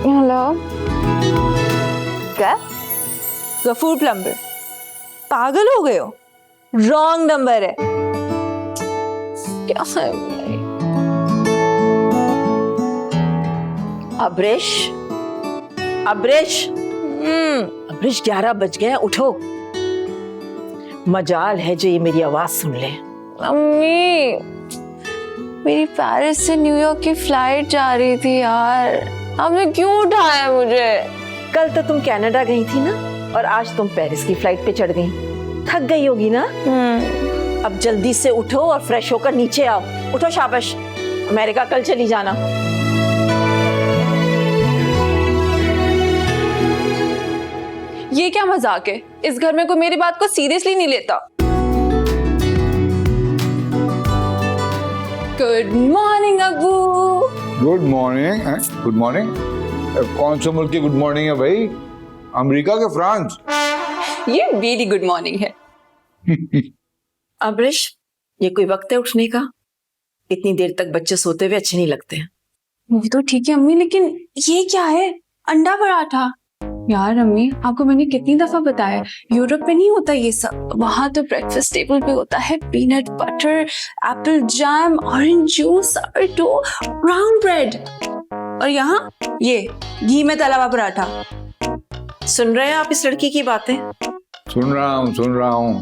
Hello, क्या? Ghafoor plumber, पागल हो गए हो? रॉन्ग नंबर है। क्या है? अब्रेश, अब्रेश, अब्रेश 11 बज गए, उठो। मजाल है जो ये मेरी आवाज सुन ले। मम्मी, मेरी पेरिस से न्यूयॉर्क की फ्लाइट जा रही थी यार, आपने क्यों उठाया मुझे? कल तो तुम कनाडा गई थी ना, और आज तुम पेरिस की फ्लाइट पे चढ़ गई। थक गई होगी ना? अब जल्दी से उठो और फ्रेश होकर नीचे आओ। उठो, शाबाश। अमेरिका कल चली जाना। ये क्या मजाक है? इस घर में कोई मेरी बात को सीरियसली नहीं लेता। Good morning Abu. Good morning. Good morning? कौन से मुल्क की गुड मॉर्निंग है भाई? अमेरिका के फ्रांस? ये मेरी गुड मॉर्निंग है। अब्रेश, ये कोई वक्त है उठने का? इतनी देर तक बच्चे सोते हुए अच्छे नहीं लगते। वो तो ठीक है अम्मी, लेकिन ये क्या है? अंडा पराठा। यार अम्मी, आपको मैंने कितनी दफा बताया, यूरोप में नहीं होता ये सब। वहां तो ब्रेकफास्ट टेबल पे होता है peanut butter, Apple jam, orange juice, brown bread, और यहाँ ये घी में तला हुआ पराठा। सुन रहे हैं आप इस लड़की की बातें? सुन रहा हूँ।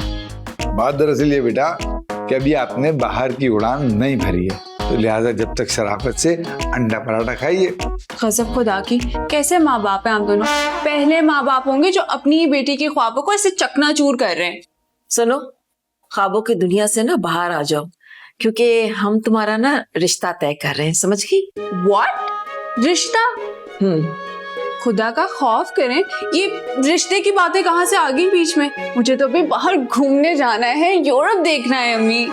बात दरअसल ये बेटा कि अभी आपने बाहर की उड़ान नहीं भरी है, तो लिहाजा जब तक शराफत से अंडा पराठा खाइए। गजब खुदा की, कैसे माँ बाप हैं आप दोनों। पहले माँ बाप होंगे जो अपनी ही बेटी के ख्वाबों को ऐसे चकनाचूर कर रहे हैं। सुनो, ख्वाबों की दुनिया से ना बाहर आ जाओ, क्योंकि हम तुम्हारा ना रिश्ता तय कर रहे हैं, समझ गई? व्हाट? रिश्ता? खुदा का खौफ करें, ये रिश्ते की बातें कहाँ से आ गई बीच में? मुझे तो अभी बाहर घूमने जाना है, यूरोप देखना है अम्मी।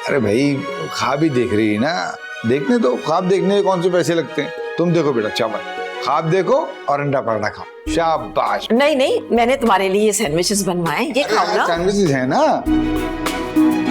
अरे भाई, ख्वाब ही देख रही है ना, देखने दो। ख्वाब देखने के कौन से पैसे लगते हैं? तुम देखो बेटा, चावल ख्वाब देखो और अंडा पराठा खाओ। शाबाश। नहीं, मैंने तुम्हारे लिए सैंडविचेस बनवाए, ये खाओ ना। सैंडविचेस है ना?